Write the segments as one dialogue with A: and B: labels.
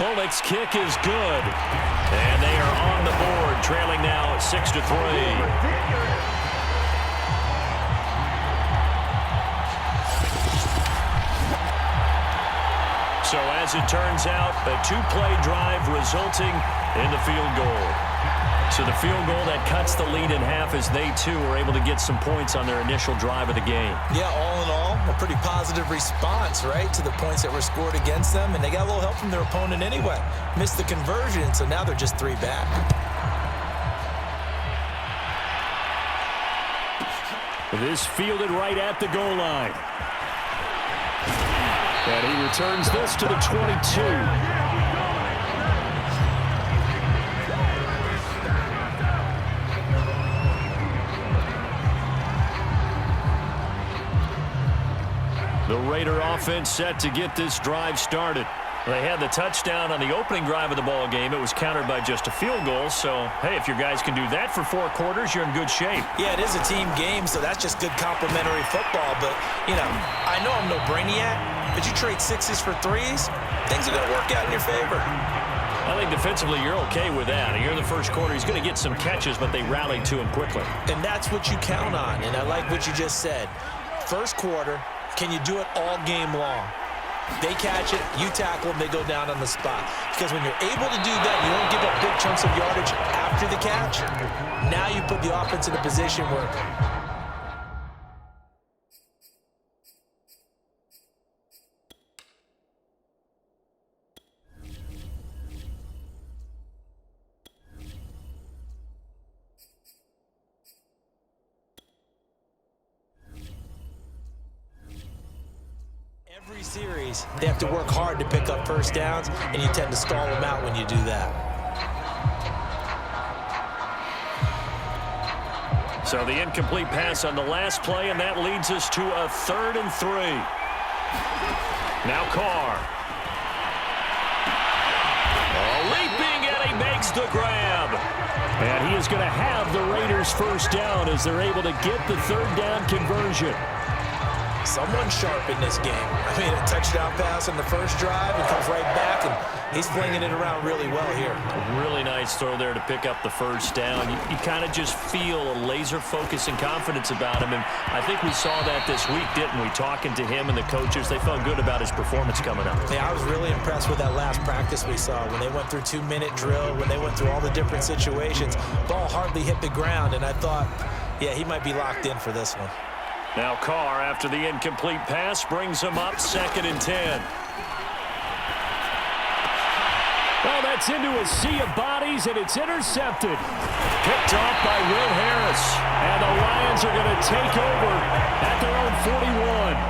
A: Bullock's kick is good. And they are on the board, trailing now 6-3. So as it turns out, a two-play drive resulting in the field goal. So the field goal that cuts the lead in half as they, too, were able to get some points on their initial drive of the game.
B: Yeah, all in all, a pretty positive response, right, to the points that were scored against them. And they got a little help from their opponent anyway. Missed the conversion, so now they're just 3 back.
A: This fielded right at the goal line. And he returns this to the 22. The Raider offense set to get this drive started. They had the touchdown on the opening drive of the ball game. It was countered by just a field goal. So, hey, if your guys can do that for 4 quarters, you're in good shape.
B: Yeah, it is a team game, so that's just good complementary football. But, you know, I know I'm no brainiac, but you trade 6s for 3s, things are going to work out in your favor.
A: I think defensively you're okay with that. Here in the first quarter, he's going to get some catches, but they rallied to him quickly.
B: And that's what you count on, and I like what you just said. First quarter, can you do it all game long? They catch it, you tackle them, they go down on the spot. Because when you're able to do that, you don't give up big chunks of yardage after the catch. Now you put the offense in a position where every series, they have to work hard to pick up first downs, and you tend to stall them out when you do that.
A: So the incomplete pass on the last play, and that leads us to a 3rd and 3. Now Carr. Leaping, and he makes the grab. And he is going to have the Raiders first down as they're able to get the 3rd down conversion.
B: Someone sharp in this game. I mean, a touchdown pass on the first drive and comes right back, and he's flinging it around really well here.
A: Really nice throw there to pick up the first down. You kind of just feel a laser focus and confidence about him, and I think we saw that this week, didn't we? Talking to him and the coaches, they felt good about his performance coming up.
B: Yeah, I was really impressed with that last practice we saw when they went through 2-minute drill, when they went through all the different situations. Ball hardly hit the ground, and I thought, yeah, he might be locked in for this one.
A: Now Carr, after the incomplete pass, brings him up 2nd and 10. Well, that's into a sea of bodies, and it's intercepted. Picked off by Will Harris. And the Lions are going to take over at their own 41.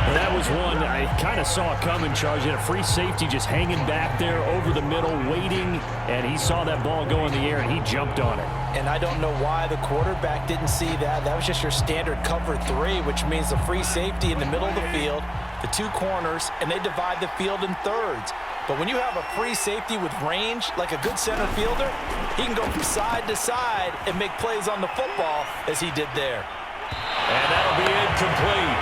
A: And that was one I kind of saw coming, Charles. You had a free safety just hanging back there over the middle, waiting, and he saw that ball go in the air, and he jumped on it.
B: And I don't know why the quarterback didn't see that. That was just your standard cover 3, which means the free safety in the middle of the field, the 2 corners, and they divide the field in thirds. But when you have a free safety with range, like a good center fielder, he can go from side to side and make plays on the football as he did there.
A: And that'll be incomplete.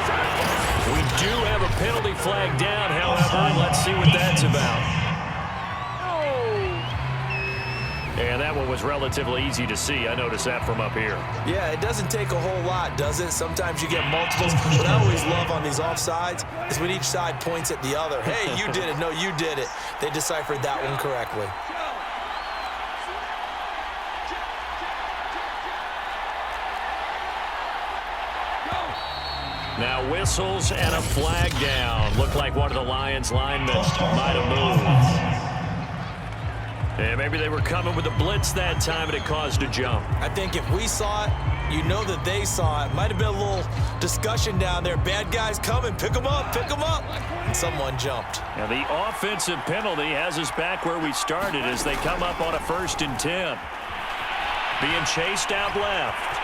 A: We do have a penalty flag down, however. Let's see what that's about. And that one was relatively easy to see. I noticed that from up here.
B: Yeah, it doesn't take a whole lot, does it? Sometimes you get multiples. What I always love on these offsides is when each side points at the other. Hey, you did it. No, you did it. They deciphered that one correctly.
A: Now whistles and a flag down. Looked like one of the Lions linemen might have moved. And maybe they were coming with a blitz that time, and it caused a jump.
B: I think if we saw it, you know that they saw it. Might have been a little discussion down there. Bad guys coming. Pick them up. Pick them up. And someone jumped.
A: Now the offensive penalty has us back where we started as they come up on a 1st and 10. Being chased out left.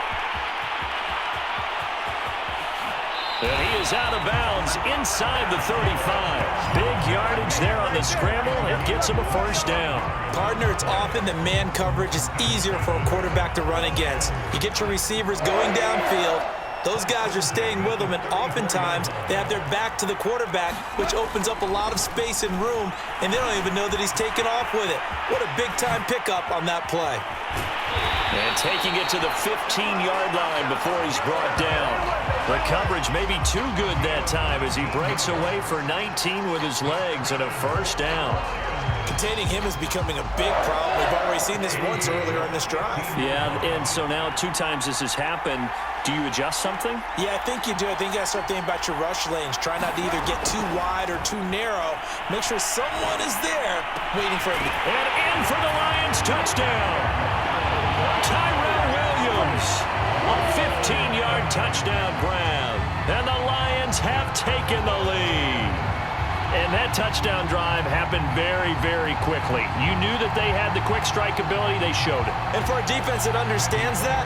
A: And he is out of bounds inside the 35. Big yardage there on the scramble. It gets him a first down.
B: Partner, it's often that man coverage is easier for a quarterback to run against. You get your receivers going downfield. Those guys are staying with them, and oftentimes they have their back to the quarterback, which opens up a lot of space and room, and they don't even know that he's taken off with it. What a big-time pickup on that play.
A: And taking it to the 15-yard line before he's brought down. The coverage may be too good that time as he breaks away for 19 with his legs and a first down.
B: Containing him is becoming a big problem. We've already seen this once earlier in this drive.
A: Yeah, and so now 2 times this has happened. Do you adjust something?
B: Yeah, I think you do. I think you got to start thinking about your rush lanes. Try not to either get too wide or too narrow. Make sure someone is there waiting for him.
A: And in for the Lions touchdown. Tyrell Williams, a 15-yard touchdown grab. And the Lions have taken the lead. And that touchdown drive happened very, very quickly. You knew that they had the quick strike ability. They showed it.
B: And for a defense that understands that,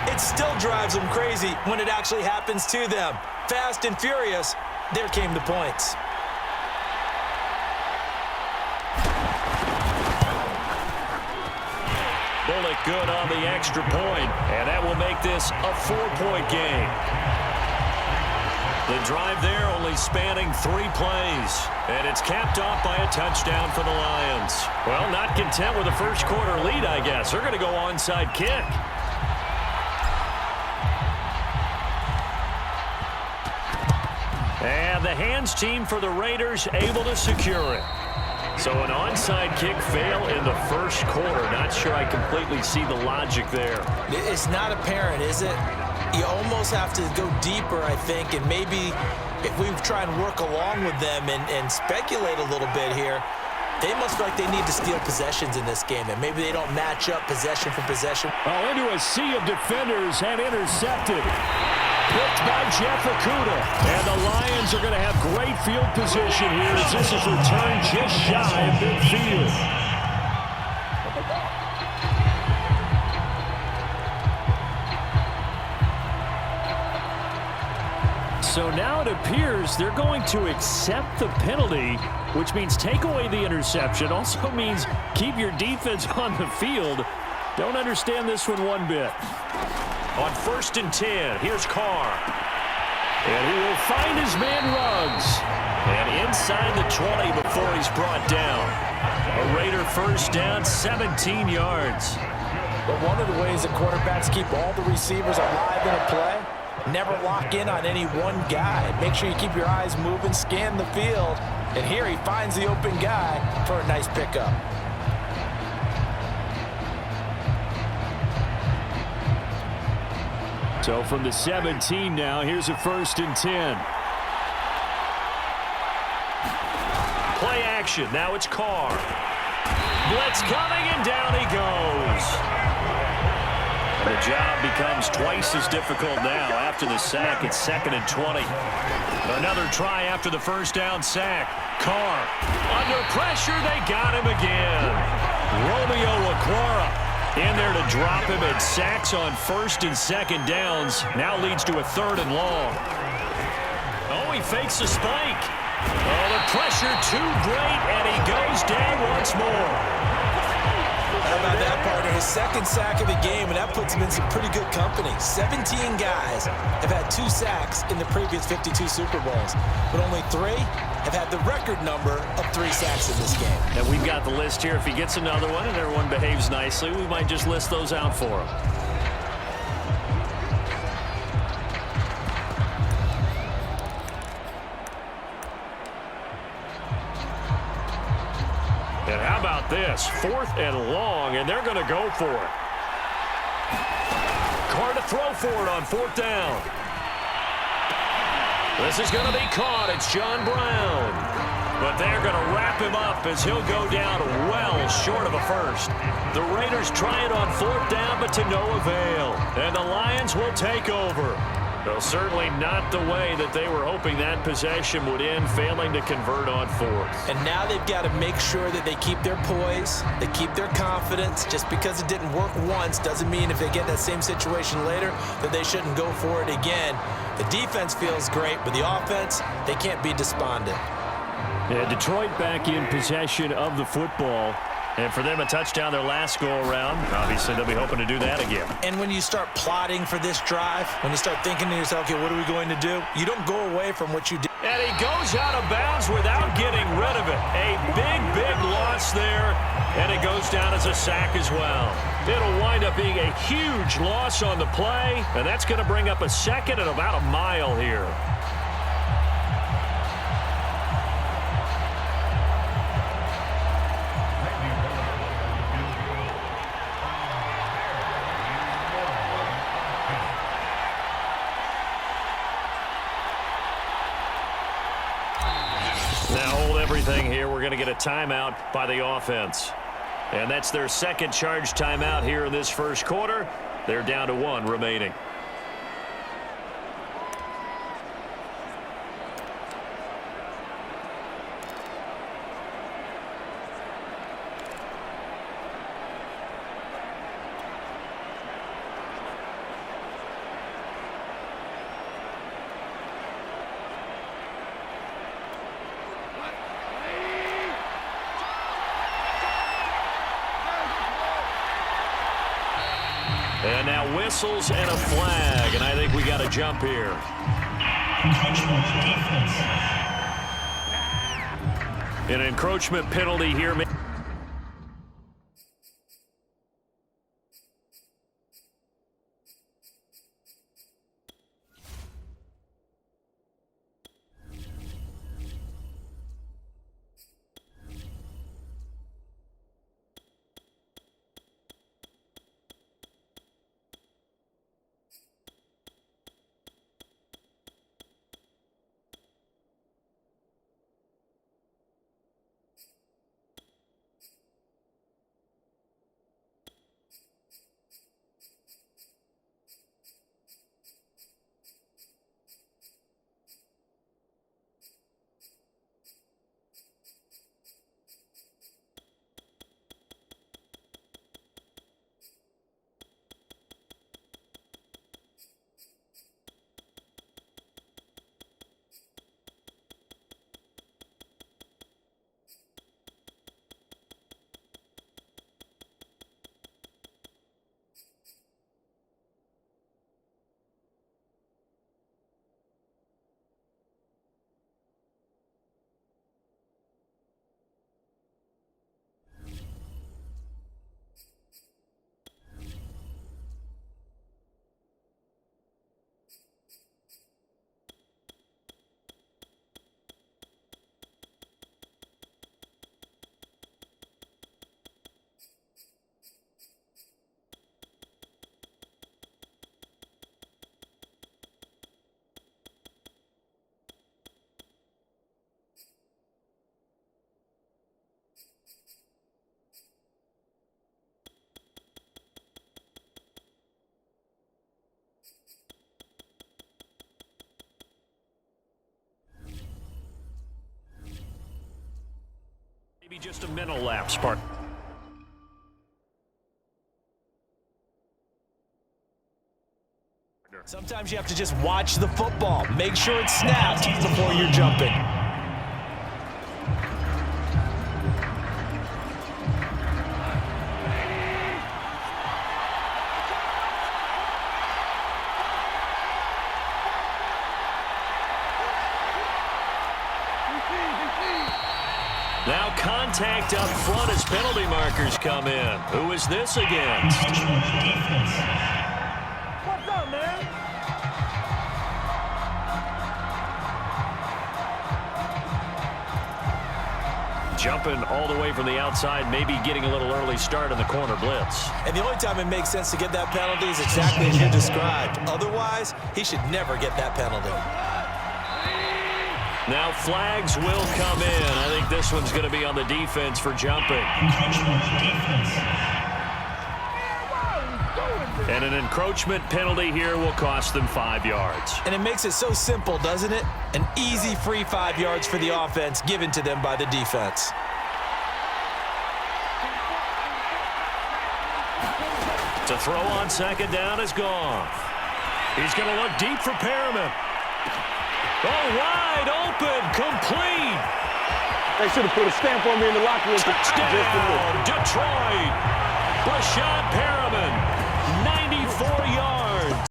B: it still drives them crazy when it actually happens to them. Fast and furious, there came the points.
A: Bullock good on the extra point, and that will make this a 4-point game. The drive there only spanning 3 plays, and it's capped off by a touchdown for the Lions. Well, not content with a first-quarter lead, I guess. They're going to go onside kick. And the hands team for the Raiders able to secure it. So an onside kick fail in the first quarter. Not sure I completely see the logic there.
B: It's not apparent, is it? You almost have to go deeper, I think, and maybe if we try and work along with them and speculate a little bit here, they must feel like they need to steal possessions in this game, and maybe they don't match up possession for possession.
A: Oh, into a sea of defenders and intercepted. Picked by Jeff Okudah. And the Lions are going to have great field position here as this is returned just shy of midfield. So now it appears they're going to accept the penalty, which means take away the interception. Also means keep your defense on the field. Don't understand this one bit. On 1st and 10, here's Carr. And he will find his man Ruggs. And inside the 20 before he's brought down. A Raider first down, 17 yards.
B: But one of the ways that quarterbacks keep all the receivers alive in a play, never lock in on any one guy. Make sure you keep your eyes moving, scan the field. And here he finds the open guy for a nice pickup.
A: So from the 17 now, here's a 1st and 10. Play action. Now it's Carr. Blitz coming, and down he goes. And the job becomes twice as difficult now after the sack. It's 2nd and 20. Another try after the first down sack. Carr under pressure. They got him again. Romeo Okwara in there to drop him, and sacks on 1st and 2nd downs. Now leads to a 3rd and long. Oh, he fakes a spike. Oh, the pressure too great, and he goes down once more.
B: How about that, partner? His 2nd sack of the game, and that puts him in some pretty good company. 17 guys have had 2 sacks in the previous 52 Super Bowls, but only 3 have had the record number of 3 sacks in this game.
A: And we've got the list here. If he gets another one and everyone behaves nicely, we might just list those out for him. And how about this? 4th and long, and they're going to go for it. Carr to throw for it on 4th down. This is going to be caught. It's John Brown. But they're going to wrap him up as he'll go down well short of a first. The Raiders try it on 4th down, but to no avail. And the Lions will take over. Well, certainly not the way that they were hoping that possession would end, failing to convert on 4th.
B: And now they've got to make sure that they keep their poise, they keep their confidence. Just because it didn't work once doesn't mean if they get that same situation later that they shouldn't go for it again. The defense feels great, but the offense, they can't be despondent.
A: Yeah, Detroit back in possession of the football. And for them, a touchdown their last go-around. Obviously, they'll be hoping to do that again.
B: And when you start plotting for this drive, when you start thinking to yourself, okay, what are we going to do? You don't go away from what you did.
A: And he goes out of bounds without getting rid of it. A big, big loss there, and it goes down as a sack as well. It'll wind up being a huge loss on the play, and that's going to bring up a second and about a mile here. Now hold everything here. We're going to get a timeout by the offense. And that's their second charge timeout here in this first quarter. They're down to 1 remaining. And now whistles and a flag, and I think we got a jump here. An encroachment penalty here. Maybe just a mental lapse, Spark.
B: Sometimes you have to just watch the football. Make sure it's snapped before you're jumping.
A: Now contact up front as penalty markers come in. Who is this against?
C: What's up, man?
A: Jumping all the way from the outside, maybe getting a little early start in the corner blitz.
B: And the only time it makes sense to get that penalty is exactly as you described. Otherwise, he should never get that penalty.
A: Now flags will come in. I think this one's going to be on the defense for jumping. And an encroachment penalty here will cost them 5 yards.
B: And it makes it so simple, doesn't it? An easy free 5 yards for the offense given to them by the defense.
A: To throw on second down is gone. He's going to look deep for Perriman. Oh, wide open, complete.
C: They should have put a stamp on me in the locker room.
A: Touchdown, Detroit. Brashad Perriman